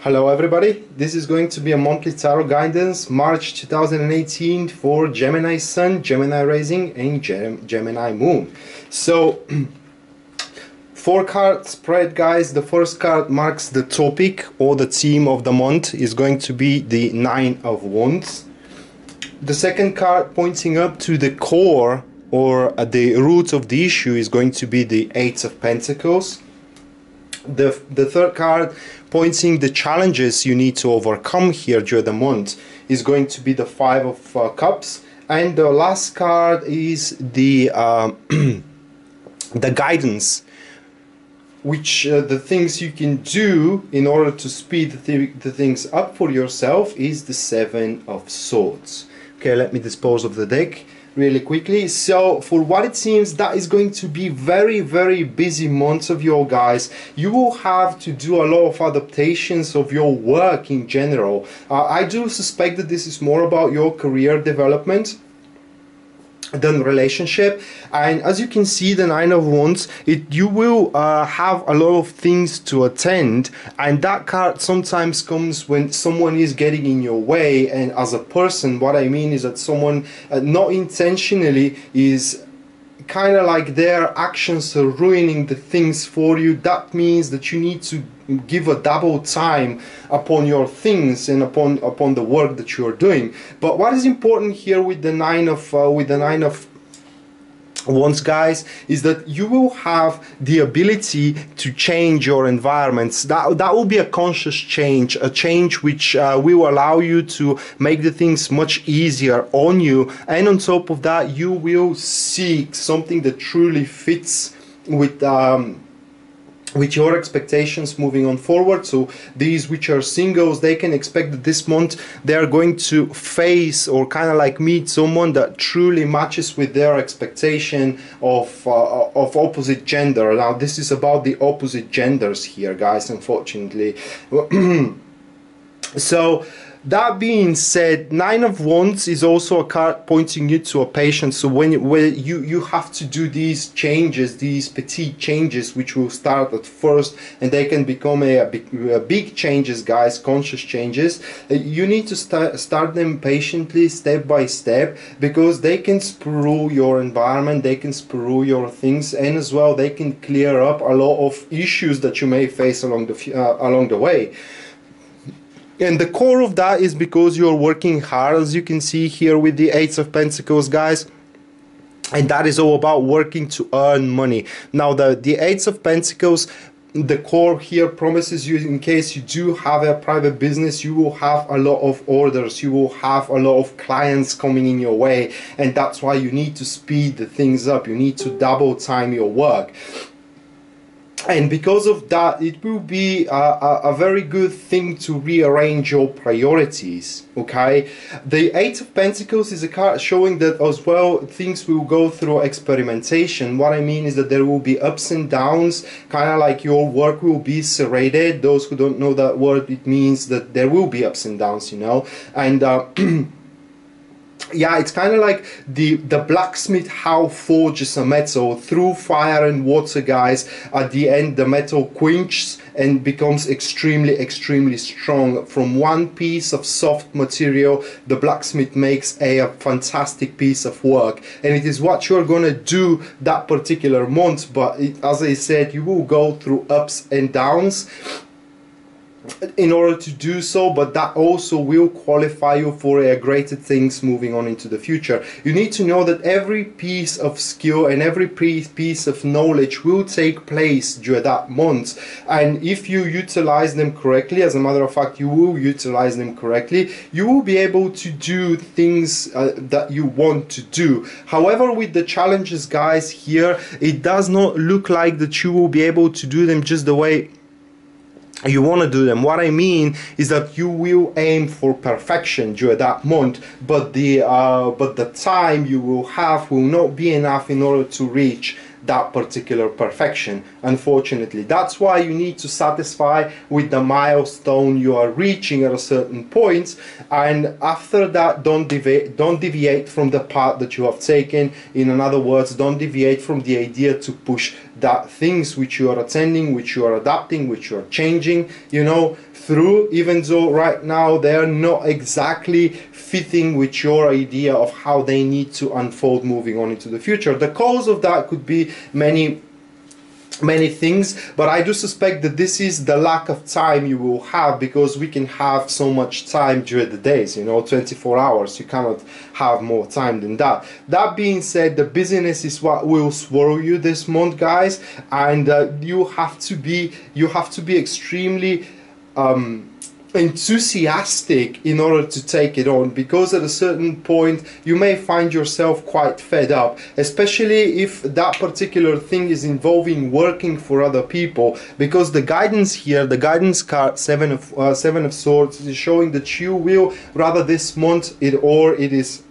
Hello everybody, this is going to be a monthly tarot guidance March 2018 for Gemini Sun, Gemini Rising and Gemini Moon. So 4-card spread, guys. The first card marks the topic or the theme of the month is going to be the Nine of Wands. The second card pointing up to the core or the root of the issue is going to be the Eight of Pentacles. The third card pointing the challenges you need to overcome here during the month is going to be the Five of Cups, and the last card is the the guidance, which the things you can do in order to speed the things up for yourself is the Seven of Swords. Okay, let me dispose of the deck really quickly. So for what it seems, that is going to be very busy months of your guys. You will have to do a lot of adaptations of your work in general. I do suspect that this is more about your career development than relationship, and as you can see, the Nine of Wands, you will have a lot of things to attend, and that card sometimes comes when someone is getting in your way. And as a person, what I mean is that someone not intentionally is kind of like their actions are ruining the things for you. That means that you need to give a double time upon your things and upon the work that you are doing. But what is important here with the Nine of Wands, guys, is that you will have the ability to change your environments. That will be a conscious change, a change which will allow you to make the things much easier on you, and on top of that you will seek something that truly fits with your expectations moving on forward. So these which are singles, they can expect that this month they are going to face or kind of like meet someone that truly matches with their expectation of opposite gender. Now this is about the opposite genders here, guys, unfortunately. So that being said, Nine of Wands is also a card pointing you to a patience. So when you have to do these changes, these petite changes, which will start at first and they can become a big changes, guys, conscious changes. You need to start them patiently, step by step, because they can sprue your environment, they can sprue your things, and as well they can clear up a lot of issues that you may face along the way. And the core of that is because you're working hard, as you can see here with the Eight of Pentacles, guys. And that is all about working to earn money. Now the Eight of Pentacles, the core here promises you, in case you do have a private business, you will have a lot of orders, you will have a lot of clients coming in your way, and that's why you need to speed the things up. You need to double time your work. And because of that, it will be a very good thing to rearrange your priorities, okay? The Eight of Pentacles is a card showing that as well things will go through experimentation. What I mean is that there will be ups and downs, kind of like your work will be serrated. Those who don't know that word, it means that there will be ups and downs, you know? And yeah, it's kind of like the blacksmith how forges a metal through fire and water, guys. At the end the metal quenches and becomes extremely strong. From one piece of soft material the blacksmith makes a fantastic piece of work, and it is what you're gonna do that particular month. But as I said, you will go through ups and downs in order to do so, but that also will qualify you for greater things moving on into the future. You need to know that every piece of skill and every piece of knowledge will take place during that month, and if you utilize them correctly, as a matter of fact you will utilize them correctly, you will be able to do things that you want to do. However, with the challenges, guys, here it does not look like that you will be able to do them just the way you want to do them. What I mean is that you will aim for perfection during that month, but the time you will have will not be enough in order to reach that particular perfection, unfortunately. That's why you need to satisfy with the milestone you are reaching at a certain point, and after that don't deviate from the path that you have taken. In other words, don't deviate from the idea to push that things which you are attending, which you are adapting, which you are changing, you know, through, even though right now they are not exactly fitting with your idea of how they need to unfold moving on into the future. The cause of that could be many things, but I do suspect that this is the lack of time you will have, because we can have so much time during the days, you know, 24 hours. You cannot have more time than that. That being said, the busyness is what will swallow you this month, guys, and you have to be extremely enthusiastic in order to take it on, because at a certain point you may find yourself quite fed up, especially if that particular thing is involving working for other people, because the guidance here, the guidance card seven of swords, is showing that you will rather this month it is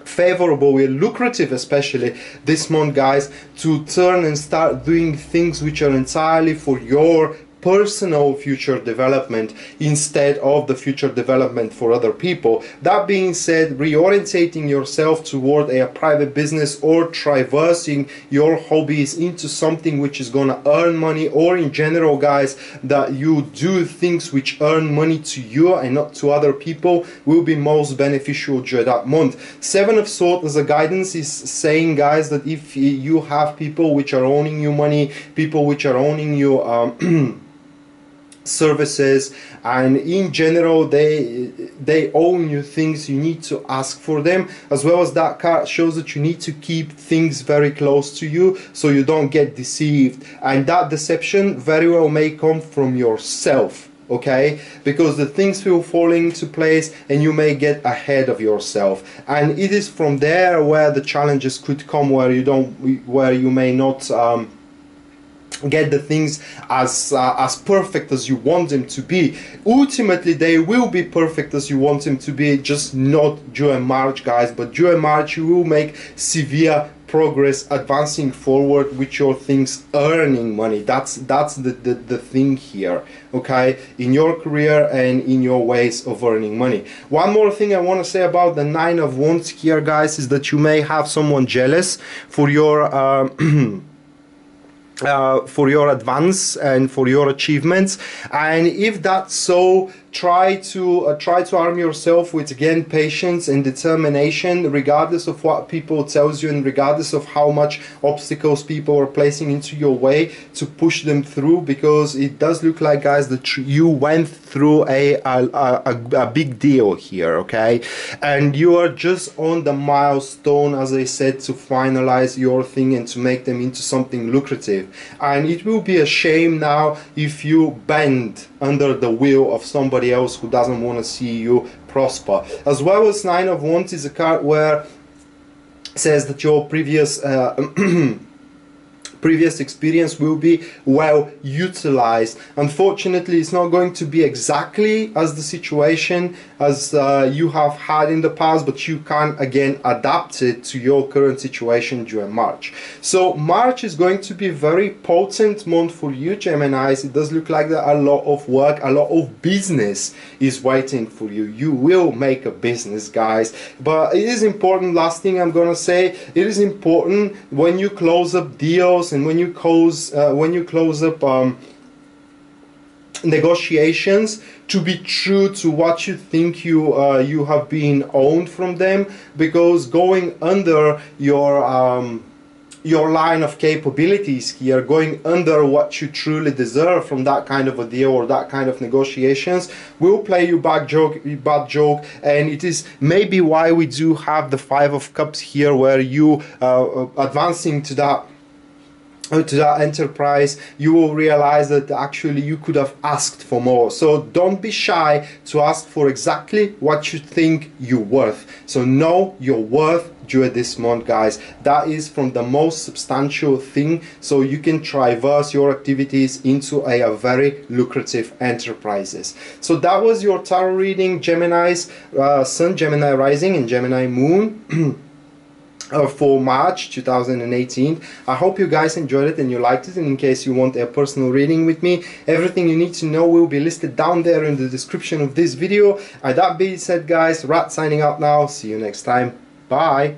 favorable, lucrative, especially this month, guys, to turn and start doing things which are entirely for your personal future development instead of the future development for other people. That being said, reorientating yourself toward a private business or traversing your hobbies into something which is gonna earn money, or in general, guys, that you do things which earn money to you and not to other people, will be most beneficial during that month. Seven of Swords as a guidance is saying, guys, that if you have people which are owning you money, people which are owning you services, and in general they own you things, you need to ask for them, as well as that card shows that you need to keep things very close to you so you don't get deceived, and that deception very well may come from yourself, okay, because the things will fall into place and you may get ahead of yourself, and it is from there where the challenges could come, where you may not get the things as perfect as you want them to be. Ultimately they will be perfect as you want them to be, just not during March, guys, but during March you will make severe progress advancing forward with your things earning money. That's the thing here, okay, in your career and in your ways of earning money. One more thing I want to say about the Nine of Wands here, guys, is that you may have someone jealous for your for your advance and for your achievements, and if that's so, try to arm yourself with, again, patience and determination, regardless of what people tells you and regardless of how much obstacles people are placing into your way, to push them through, because it does look like, guys, that you went through a big deal here, okay, and you are just on the milestone, as I said, to finalize your thing and to make them into something lucrative, and it will be a shame now if you bend under the will of somebody else who doesn't want to see you prosper. As well as Nine of Wands is a card where it says that your previous experience will be well utilized. Unfortunately, it's not going to be exactly as the situation as you have had in the past, but you can again adapt it to your current situation during March. So March is going to be a very potent month for you, Geminis. It does look like that a lot of work, a lot of business is waiting for you. You will make a business, guys, but it is important, last thing I'm gonna say, it is important when you close up deals and when you close up negotiations, to be true to what you think you have been owned from them, because going under your line of capabilities here, going under what you truly deserve from that kind of a deal or that kind of negotiations, will play you bad joke, and it is maybe why we do have the Five of Cups here, where you advancing to that enterprise, you will realize that actually you could have asked for more. So don't be shy to ask for exactly what you think you're worth. So know your worth during this month, guys. That is from the most substantial thing, so you can traverse your activities into a very lucrative enterprises. So that was your tarot reading, Gemini's Sun, Gemini Rising and Gemini Moon for March 2018. I hope you guys enjoyed it and you liked it, and in case you want a personal reading with me, everything you need to know will be listed down there in the description of this video. And that being said, guys, Rat signing out now. See you next time. Bye.